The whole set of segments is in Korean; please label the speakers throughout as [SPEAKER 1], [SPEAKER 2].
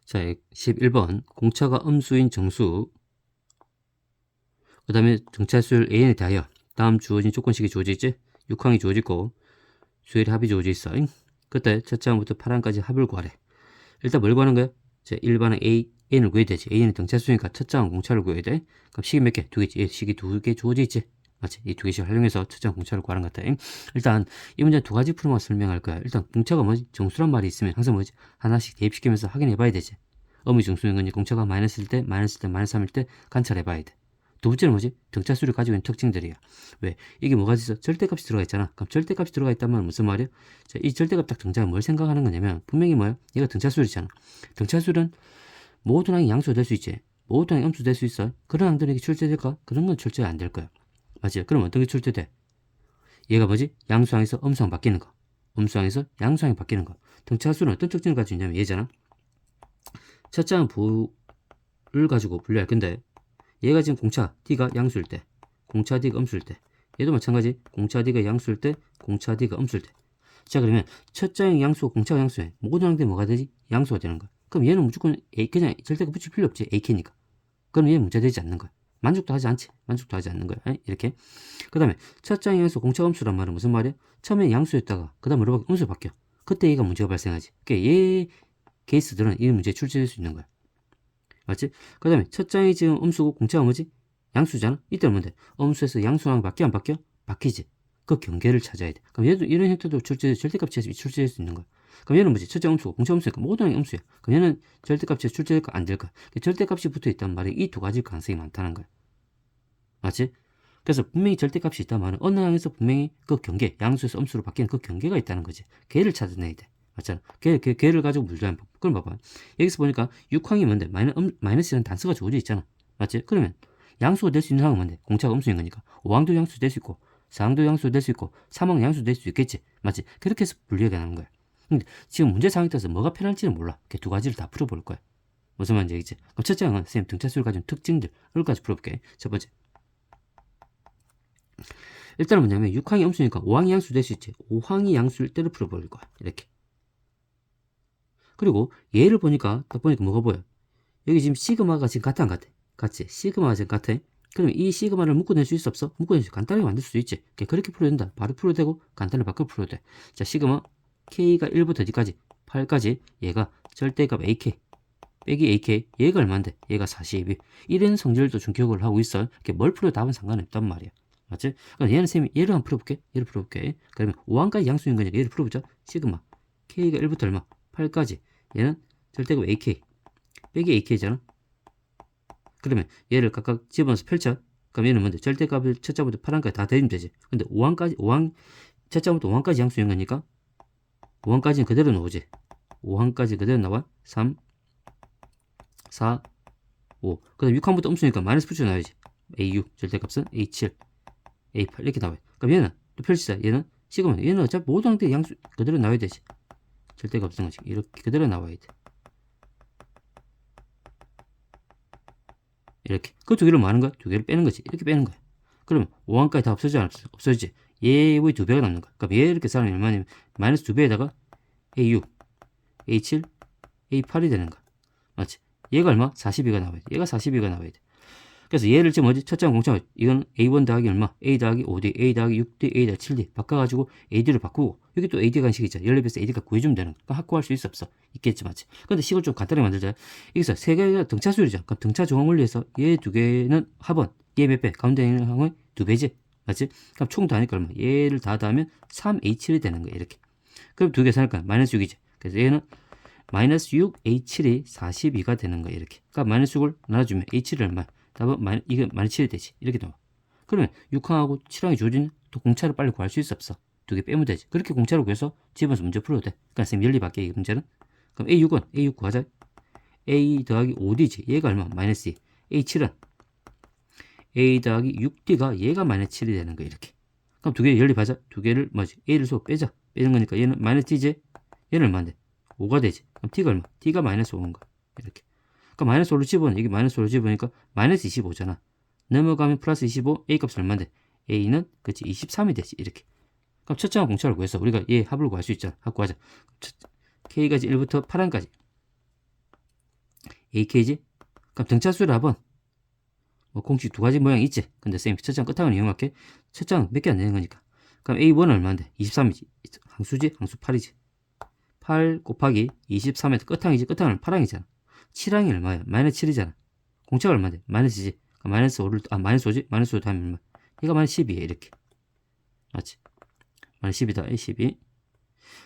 [SPEAKER 1] 자, 11번 공차가 음수인 정수, 그 다음에 등차수열 A에 대하여 다음 주어진 조건식이 주어져 있지? 6항이 주어져 있고 수열이 합이 주어져 있어. 그때 첫째 항부터 8항까지 합을 구하래. 일단 뭘 구하는 거야? 자, 1번은 An을 구해야 되지. A는 등차수니까 첫째 항 공차를 구해야 돼. 그럼 식이 몇 개? 두 개지. 식이 두 개 주어져 있지. 맞지? 이 두 개씩 활용해서 첫째 항 공차를 구하는 것 같아. 일단 이 문제 두 가지 풀어만 설명할 거야. 일단 공차가 뭐지? 정수란 말이 있으면 항상 뭐지? 하나씩 대입시키면서 확인해 봐야 되지. 어미 정수인 건지 공차가 마이너스일 때, 마이너스 때, 마이너스 3일 때 관찰해 봐야 돼. 두 번째는 뭐지? 등차수를 가지고 있는 특징들이야. 왜? 이게 뭐가 있어? 절대값이 들어가 있잖아. 그럼 절대값이 들어가 있단 말은 무슨 말이야? 자, 이 절대값 딱 등장하면 뭘 생각하는 거냐면 분명히 뭐야? 얘가 등차수열이잖아. 등차수열은 모든 항이 양수가 될 수 있지. 모든 항이 음수 될 수 있어. 그런 항들에게 출제될까? 그런 건 출제 안 될 거야. 맞지? 그럼 어떤 게 출제돼? 얘가 뭐지? 양수항에서 음수항 바뀌는 거. 음수항에서 양수항이 바뀌는 거. 등차수는 어떤 특징을 가지고 있냐면 얘잖아. 첫째 항 부를 가지고 분류할 건데 얘가 지금 공차 D가 양수일 때, 공차 D가 음수일 때, 얘도 마찬가지. 공차 D가 양수일 때, 공차 D가 음수일 때. 자, 그러면 첫째 양수, 공차가 양수에 모든 항들이 뭐가 되지? 양수가 되는 거야. 그럼 얘는 무조건 A, 그냥 절대 붙일 필요 없지. AK니까. 그럼 얘는 문제되지 않는 거야. 만족도 하지 않지. 만족도 하지 않는 거야. 이렇게. 그 다음에 첫째 양수, 공차가 음수란 말은 무슨 말이야? 처음에 양수였다가 그 다음에 음수로 바뀌어. 그때 얘가 문제가 발생하지. 그러니까 얘 케이스들은 이 문제에 출제될 수 있는 거야. 맞지? 그 다음에 첫 장이 지금 음수고 공차가 뭐지? 양수잖아? 이때는 뭔데? 음수에서 양수랑 바뀌어 안 바뀌어? 바뀌지. 그 경계를 찾아야 돼. 그럼 얘도 이런 형태도 절대값에서 출제될 수 있는 거야. 그럼 얘는 뭐지? 첫째 음수고 공차 음수니까 모든 항이 음수야. 그럼 얘는 절대값에서 출제될까 안 될까? 절대값이 붙어 있단 말이 이 두 가지 가능성이 많다는 거야. 맞지? 그래서 분명히 절대값이 있단 말은 어느 항에서 분명히 그 경계, 양수에서 음수로 바뀌는 그 경계가 있다는 거지. 걔를 찾아내야 돼. 맞잖아. 걔를 가지고 물자는 법. 그럼 봐봐. 여기서 보니까 6항이 뭔데? 마이너스라는 단수가 주어져 있잖아. 맞지? 그러면 양수가 될 수 있는 항은 뭔데? 공차가 음수인 거니까. 5항도 양수 될 수 있고, 4항도 양수 될 수 있고, 3항 양수 될 수 있겠지. 맞지? 그렇게 해서 분류가 나는 거야. 근데 지금 문제 상황에 따라서 뭐가 편할지는 몰라. 그 두 가지를 다 풀어볼 거야. 무슨 말인지 알겠지? 그럼 첫째 항은 선생님 등차수를 가진 특징들까지 풀어볼게. 첫 번째. 일단은 뭐냐면 6항이 음수니까 5항이 양수 될 수 있지. 5항이 양수일 때를 풀어볼 거야. 이렇게. 그리고 얘를 보니까 딱 보니까 뭐가 보여? 여기 지금 시그마가 지금 같아 안 같아? 같지? 시그마가 지금 같아? 그럼 이 시그마를 묶어낼 수 있어 없어? 묶어낼 수 간단하게 만들 수 있지. 그렇게 풀어야 된다. 바로 풀어도 되고 간단하게 바꿔 풀어도 돼. 자, 시그마 K가 1부터 어디까지? 8까지 얘가 절대값 AK 빼기 AK 얘가 얼마인데? 얘가 42. 이런 성질도 준격을 하고 있어. 뭘 풀어도 답은 상관없단 말이야. 맞지? 그럼 얘는 쌤이 얘를 한번 풀어볼게. 얘를 풀어볼게. 그러면 5항까지 양수인 거니까 얘를 풀어보자. 시그마 K가 1부터 얼마? 8까지 얘는 절대값 AK 빼기 AK잖아. 그러면 얘를 각각 집어넣어서 펼쳐. 그럼 얘는 뭔데? 절대값을 첫째부터 8항까지 다 대입 되지. 근데 5항 첫째부터 5항까지 양수인 거니까 5항까지는 그대로 나오지. 5항까지 그대로 나와. 3, 4, 5. 그 다음 6항부터 음수니까 마이너스 붙여 놔야지. A6 절대값은 A7, A8 이렇게 나와요. 그럼 얘는 또 펼치자. 얘는 시그마. 얘는 어차피 모든 항들 양수 그대로 나와야 되지. 절대값은 이렇게 그대로 나와야 돼. 이렇게. 그 두 개를 뭐 하는 거야? 두 개를 빼는 거지. 이렇게 빼는 거야. 그러면 5항까지 다 없어지지 않았어? 없어지지. 얘의 두 배가 남는 거야. 그럼 얘 이렇게 사람이 얼마냐면 마이너스 두 배에다가 A6, A7, A8이 되는 거야. 맞지? 얘가 얼마? 42가 나와야 돼. 얘가 42가 나와야 돼. 그래서 얘를 지금 어디? 첫째 공차 이건 A1 더하기 얼마? A 더하기 5D, A 더하기 6D, A 더하기 7D 바꿔가지고 AD를 바꾸고 여기 또 AD 간식이 있잖아. 연립에서 AD가 구해주면 되는 거야. 확보할 수 있어 없어? 있겠지 맞지? 근데 식을 좀 간단하게 만들자. 여기서 세 개가 등차 수열이잖아. 그럼 등차 조항 원리에서 얘 두 개는 합원, 얘 몇 배? 가운데 있는 항의 두 배지? 맞지? 그럼 총 다니까 얼마? 얘를 다 더하면 3A7이 되는 거야. 이렇게. 그럼 두 개 사니까 마이너스 6이지. 그래서 얘는 마이너스 6A7이 42가 되는 거야. 이렇게. 그러니까 마이너스 6을 나눠주면 A7이 얼마? 답은 이게 마이너스 7이 되지. 이렇게 나와. 그러면 6항하고 7항이 주어진 또 공차를 빨리 구할 수 있어 없어? 두 개 빼면 되지. 그렇게 공차를 구해서 집어서 문제 풀어도 돼. 그러니까 선생님 연립할게 이 문제는. 그럼 A6 구하자. A 더하기 5D지. 얘가 얼마? 마이너스 2. A7은 A 더하기 6D가 얘가 마이너스 7이 되는 거야. 이렇게. 그럼 두 개 연립하자. 두 개를 뭐지? A를 수 빼자. 빼는 거니까 얘는 마이너스 D지. 얘는 얼마인데? 5가 되지. 그럼 T가 얼마? T가 마이너스 5인 거야. 이렇게. 그러니까 마이너스 5를 집어넣으면 이게 마이너스 5를 집어넣으니까 마이너스 25잖아. 넘어가면 플러스 25, A 값이 얼마인데? A는 그치 23이 되지. 이렇게. 그럼 첫째와 공차를 구해서 우리가 얘 합을 구할 수 있잖아. 합 구하자. K가 1부터 8항까지 AK지? 그럼 등차수를 합은 뭐 공식 두 가지 모양이 있지. 근데 쌤이 첫 장 끝항을 이용할게. 첫 장은 몇 개 안 되는 거니까. 그럼 A1은 얼마인데? 23이지. 항수지? 항수 8이지. 8 곱하기 23에서 끝항이지. 끝항은 8항이잖아. 7항이 얼마야? 마이너스 7이잖아. 공차가 얼마인데? 마이너스지. 마이너스 5를, 마이너스 5지? 마이너스 5 다음에 얼마? 얘가 마이너스 12에 이렇게. 맞지? 마이너스 10이다. 12.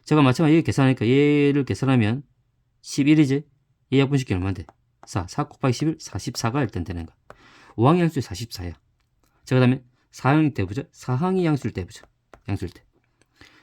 [SPEAKER 1] 제가 마찬가지로 계산하니까 얘를 계산하면 11이지? 얘 약분식이 얼마인데? 4 곱하기 11, 44가 일단 되는 거야. 5항이 양수의 44야. 자, 그 다음에 4항일 때 보자. 4항이 양수일 때 보자. 양수일 때.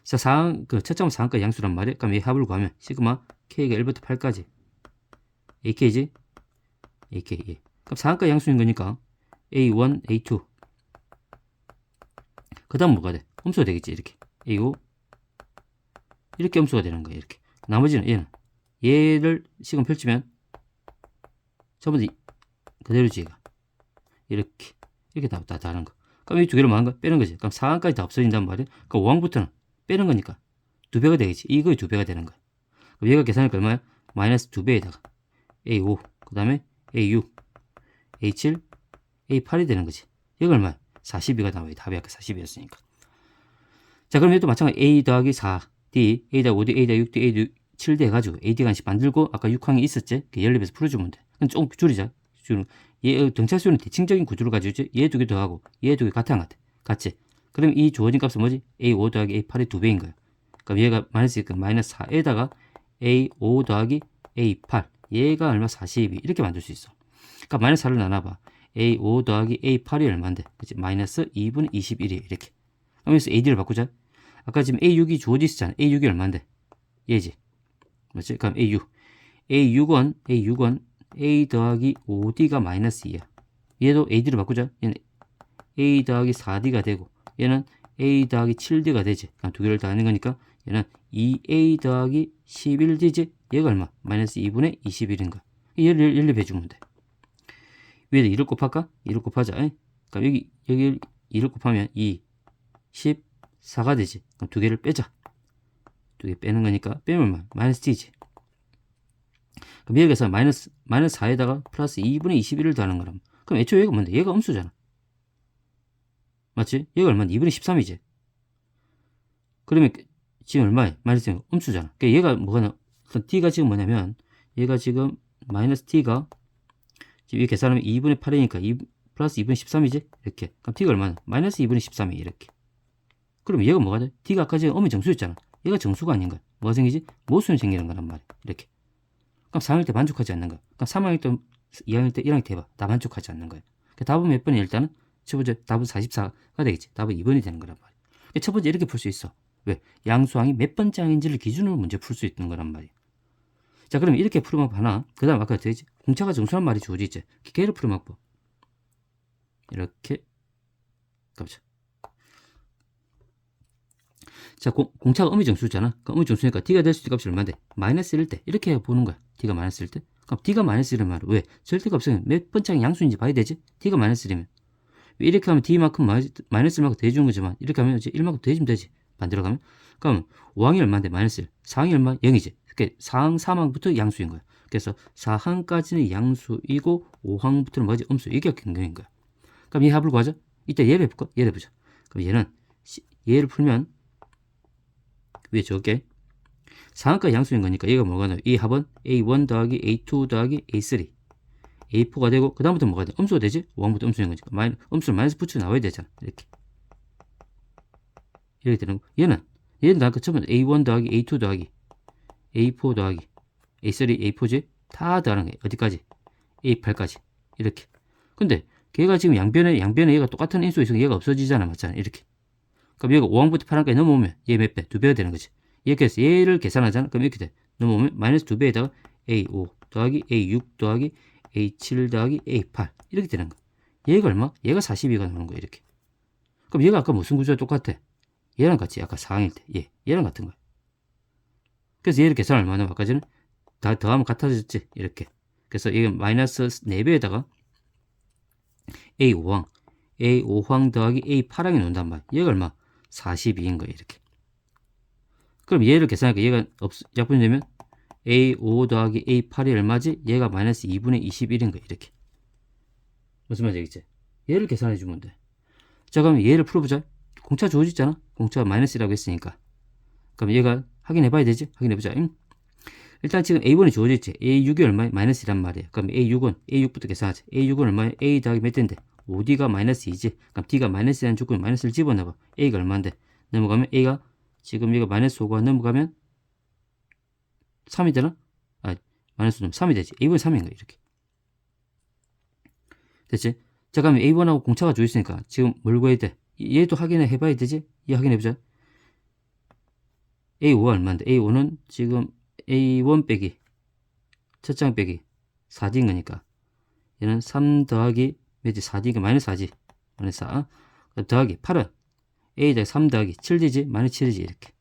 [SPEAKER 1] 자, 4항, 첫 장은 4항까지 양수란 말이야. 그럼 얘 합을 구하면, 시그마, K가 1부터 8까지. AK지? AK, 예. 그럼 4항까지 양수인 거니까, A1, A2. 그 다음 뭐가 돼? 음수가 되겠지, 이렇게. A5. 이렇게 음수가 되는 거야, 이렇게. 나머지는 얘는. 얘를 시금 펼치면, 전부 다 그대로지, 얘가. 이렇게 다 다른 거. 그럼 이 두 개를 뭐 하는 거야? 빼는 거지. 그럼 4항까지 다 없어진단 말이야. 그럼 5항부터는 빼는 거니까 2배가 되겠지. 이거의 2배가 되는 거야. 그럼 얘가 계산하니까 얼마야? 마이너스 2배에다가 A5, 그 다음에 A6, A7, A8이 되는 거지. 얘가 얼마야? 42가 나와요. 답이 아까 40이었으니까. 자, 그럼 얘도 마찬가지 A 더하기 4D, A 더하기 5D, A 더하기 6D, A 더하기 7D 해가지고 AD 간식 만들고 아까 6항이 있었지? 연립해서 풀어주면 돼. 그럼 조금 줄이자. 얘 등차수는 대칭적인 구조를 가지고 있지? 얘 두 개 더하고 얘 두 개 같은 것 같아. 같지? 그럼 이 주어진 값은 뭐지? A5 더하기 A8의 2배인 거야. 그럼 얘가 마이너스니까 마이너스 4에다가 A5 더하기 A8 얘가 얼마? 42 이렇게 만들 수 있어. 그러니까 마이너스 4를 나눠봐. A5 더하기 A8이 얼마인데? 그치? 마이너스 2분의 21이 이렇게. 그럼 여기서 AD를 바꾸자. 아까 지금 A6이 주어져 있었잖아. A6이 얼마인데? 얘지. 맞지? 그럼 A6. A6은 A 더하기 5D가 마이너스 2야. 얘도 AD를 바꾸자. 얘는 A 더하기 4D가 되고 얘는 A 더하기 7D가 되지. 그럼 두 개를 다 하는 거니까 얘는 2A 더하기 11D지. 얘가 얼마? 마이너스 2분의 21인 거야. 얘를 연립해주면 돼. 위에다 2를 곱할까? 2를 곱하자. 그럼 여기 2를 곱하면 2, 14가 되지. 그럼 두 개를 빼자. 두 개 빼는 거니까 빼면 얼마? 마이너스 D지. 그럼 여기서 마이너스 4에다가 플러스 2분의 21을 더하는 거라면 그럼 애초에 얘가 뭔데? 얘가 음수잖아. 맞지? 얘가 얼마인데? 2분의 13이지. 그러면 지금 얼마야? 마이너스 음수잖아. 그러니까 얘가 뭐가 D가 지금 뭐냐면 얘가 지금 마이너스 T가 지금 이 계산하면 2분의 8이니까 플러스 2분의 13이지? 이렇게. 그럼 T가 얼마나? 마이너스 2분의 13이 이렇게. 그럼 얘가 뭐가 돼? T가 아까 지금 음의 정수였잖아. 얘가 정수가 아닌 거야. 뭐가 생기지? 모순이 생기는 거란 말이야. 이렇게. 그럼 4학년 때 만족하지 않는 거야. 그럼 3학년 때, 2학년 때, 1학년 때 해봐. 다 만족하지 않는 거야. 그러니까 답은 몇 번이 일단은 첫 번째 답은 44가 되겠지. 답은 2번이 되는 거란 말이야. 그러니까 첫 번째 이렇게 풀 수 있어. 왜? 양수항이 몇 번째 항인지를 기준으로 문제 풀 수 있는 거란 말이야. 자, 그럼 이렇게 풀어먹 하나. 그 다음 아까 되지? 공차가 정수란 말이 주어져 있지. 걔를 풀어먹고 이렇게 가보자. 자, 공차가 음의 정수잖아. 그럼 음의 정수니까 D가 될 수 있는 값이 얼마인데? 마이너스 1일 때. 이렇게 보는 거야. D가 마이너스 1일 때. 그럼 D가 마이너스 1은 말은 왜? 절대가 없으면 몇 번째 양수인지 봐야 되지? D가 마이너스 1이면. 이렇게 하면 D만큼 마이너스 1만큼 더해주는 거지만 이렇게 하면 이제 1만큼 더해주면 되지. 반대로 가면. 그럼 5항이 얼마인데? 마이너스 1. 4항이 얼마? 0이지. 그러니까 4항, 3항부터 양수인 거야. 그래서 4항까지는 양수이고 5항부터는 뭐지? 음수. 이게 경경인 거야. 그럼 이 합을 구하자. 이때 얘를 해볼까? 얘를 해보자. 그럼 얘를 풀면 위에 적게 4항까지 양수인 거니까 얘가 뭐가 나와요? 이 합은 A1 더하기 A2 더하기 A3 A4가 되고 그 다음부터 뭐가 돼? 음수가 되지? 5항부터 음수인 거니까 음수를 마이너스 붙여 나와야 되잖아. 이렇게 되는 거. 얘는 아까 처음에 A1 더하기 A2 더하기 A4 더하기 A3 A4지? 다 더하는 거야. 어디까지? A8까지 이렇게. 근데 걔가 지금 양변에 얘가 똑같은 인수가 있으면 얘가 없어지잖아. 맞잖아. 이렇게. 그럼 얘가 5항부터 8항까지 넘어오면 얘 몇 배? 2배가 되는 거지. 이렇게 해서 얘를 계산하잖아. 그럼 이렇게 돼. 넘어오면 마이너스 2배에다가 A5 더하기 A6 더하기 A7 더하기 A8 이렇게 되는 거야. 얘가 얼마? 얘가 42가 나오는 거야. 이렇게. 그럼 얘가 아까 무슨 구조와 똑같아? 얘랑 같이 아까 4항일 때 얘랑 같은 거야. 그래서 얘를 계산 얼마나 아까 전에 다 더하면 같아졌지. 이렇게. 그래서 얘가 마이너스 4배에다가 A5항 더하기 A8항이 나온단 말이야. 얘가 얼마? 42인 거야. 이렇게. 그럼 얘를 계산하니까 얘가 약분이 되면 A5 더하기 A8이 얼마지? 얘가 마이너스 2분의 21인 거야. 이렇게. 무슨 말인지 알겠지? 얘를 계산해 주면 돼. 자, 그럼 얘를 풀어보자. 공차 주어졌잖아. 공차가 마이너스라고 했으니까. 그럼 얘가 확인해 봐야 되지? 확인해 보자. 응? 일단 지금 A1이 주어졌지. A6이 얼마야? 마이너스 2란 말이야. 그럼 A6부터 계산하자. A6은 얼마야? A 더하기 몇 대인데? 5D가 마이너스 2지. 그럼 D가 마이너스라는 조건에 마이너스를 집어넣어봐. A가 얼마인데? 넘어가면 A가 지금 얘가 마이너스 5가 넘어가면 3이 되나? 아, 마이너스 3이 되지. A1이 3인 거야. 이렇게. 됐지? 자, 그러면 A1하고 공차가 주어있으니까 지금 뭘 구해야 돼? 얘도 확인해 봐야 되지? 얘 확인해 보자. A5가 얼마인데? A5는 지금 A1 빼기 첫 장 빼기 4D인 거니까 얘는 3 더하기 몇지? 4D니까 마이너스 4지. 마이너스 4. 더하기 8은 A 더하기 3 더하기 7D지? 마이너스 7이지. 이렇게.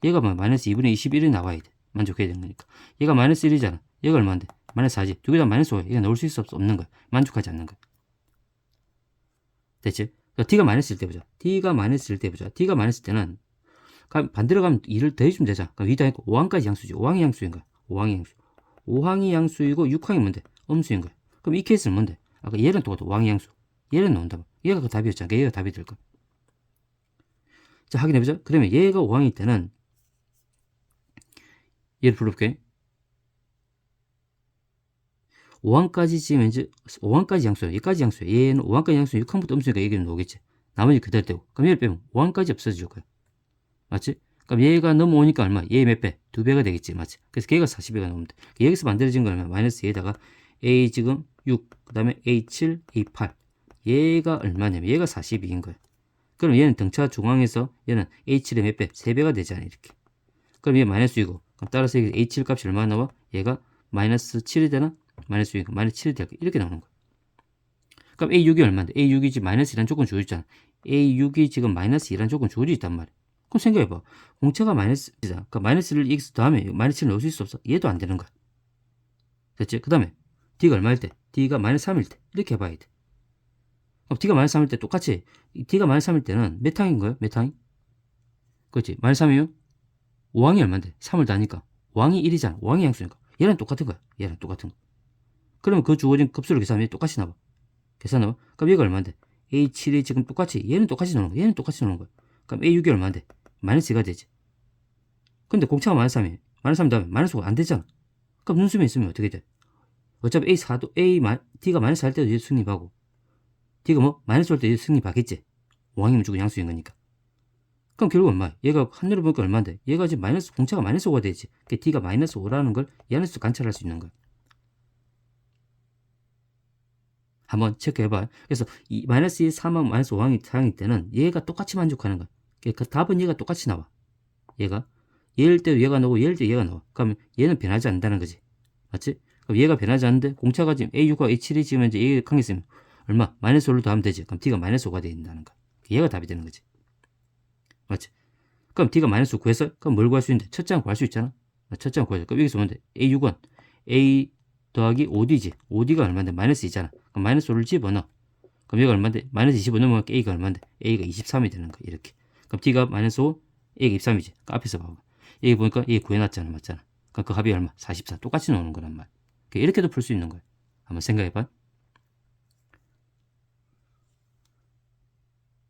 [SPEAKER 1] 얘가 뭐 마이너스 2분의 21이 나와야 돼. 만족해야 되는 거니까. 얘가 마이너스 1이잖아. 얘가 얼마인데? 마이너스 4지. 두 개 다 마이너스 5야. 얘가 넣을 수 있어? 없는 거야. 만족하지 않는 거야. 됐지? D가 마이너스일 때 보자. D가 마이너스일 때 보자. D가 마이너스일 때는 반대로 가면 2를 더해주면 되잖아. 그럼 2 더하니까 5항까지 양수지. 5항이 양수인 거야. 5항이 양수. 5항이 양수이고 6항이 뭔데? 음수인 거야. 그럼 이 케이스는 뭔데? 아까 얘는 똑같아. 5항이 양수. 얘는 나온다. 얘가 그 답이었잖아. 얘가 답이 될 거야. 자, 확인해보자. 그러면 얘가 5항일 때는 얘를 불러볼게. 5항까지 지금 이제 5항까지 양수야. 얘까지 양수야. 얘는 5항까지 양수야. 6항부터 음수니까 얘기는 나오겠지. 나머지 그대로 되고. 그럼 얘를 빼면 5항까지 없어질 거야. 맞지? 그럼 얘가 넘어오니까 얼마? 얘 몇 배? 2배가 되겠지. 맞지? 그래서 걔가 40배가 나오면 돼. 여기서 만들어진 거 얼마? 마이너스 얘에다가 A 지금 6, 그 다음에 A7, A8. 얘가 얼마냐면 얘가 42인 거야. 그럼 얘는 등차 중앙에서 얘는 A7의 몇 배? 3배가 되잖아. 이렇게. 그럼 얘 마이너스 6이고. 그럼 따라서 A7 값이 얼마 나와? 얘가 마이너스 7이 되나? 마이너스 6이고 마이너스 7이 될까? 이렇게 나오는 거야. 그럼 A6이 얼마인데? A6이 지금 마이너스 2라는 조건 주어져 있잖아. A6이 지금 마이너스 2라는 조건 주어져 있단 말이야. 그럼 생각해봐. 공차가 마이너스잖아. 그러니까 마이너스를 x 다음에 마이너스 7을 넣을 수 있어 없어? 얘도 안 되는 거야. 됐지? 그 다음에 D가 얼마일 때? D가 마이너스 3일 때. 이렇게 해봐야 돼. 그럼 D가 마이너스 3일 때 똑같이 D가 마이너스 3일 때는 몇 항인 거야? 몇 항이? 그렇지? 마이너스 3이면 5항이 얼마인데? 3을 다니까 5항이 1이잖아. 5항이 양수니까. 얘랑 똑같은 거야. 얘랑 똑같은 거. 그러면 그 주어진 급수를 계산하면 똑같이 나와. 계산하면 그럼 얘가 얼마인데? A7이 지금 똑같이 얘는 똑같이 나오는 거야. 얘는 똑같이 나오는 거야. 그럼 A6이 얼마인데? 마이너스 2가 되지. 근데 공차가 마이너스 3이에요. 마이너스 3 다음에 마이너스 5가 안 되잖아. 그럼 눈수면 있으면 어떻게 돼? 어차피 A4도, D가 마이너스 할 때도 얘 승립하고, D가 뭐? 마이너스 할 때도 얘 승립하겠지. 5항이면 무조건 양수인 거니까. 그럼 결국 얼마야? 얘가 한눈에 보니까 얼마인데? 얘가 지금 마이너스, 공차가 마이너스 5가 되지. 그러니까 D가 마이너스 5라는 걸 이 안에서 관찰할 수 있는 거야. 한번 체크해봐. 그래서 이 마이너스 3항, 마이너스 5항이 사항일 때는 얘가 똑같이 만족하는 거야. 그러니까 답은 얘가 똑같이 나와. 얘가. 얘일 때도 얘가 나오고 얘일 때도 얘가 나와. 그러면 얘는 변하지 않는다는 거지. 맞지? 그럼 얘가 변하지 않는데 공차가 지금 A6과 A7이 지금 이제 A 관계 있으면 얼마? 마이너스 5를 더하면 되지. 그럼 D가 마이너스 5가 된다는 거야. 얘가 답이 되는 거지. 맞지? 그럼 D가 마이너스 5 구해서 그럼 뭘 구할 수 있는데? 첫 장 구할 수 있잖아. 첫 장 구하자. 그럼 여기서 뭔데? A6은 A 더하기 5D지. 5D가 얼마인데? 마이너스 2잖아. 그럼 마이너스 5를 집어넣어. 그럼 얘가 얼마인데? 마이너스 25 넘어가면 A가 얼마인데? A가 23이 되는 거야. 이렇게. 그럼 D가 마이너스 5, A가 23이지. 그러니까 앞에서 봐봐. 여기 보니까 얘 구해놨잖아. 맞잖아. 그러니까 그 합이 얼마? 44. 똑같이 나오는 거란 말이야. 이렇게도 풀 수 있는 거야. 한번 생각해봐.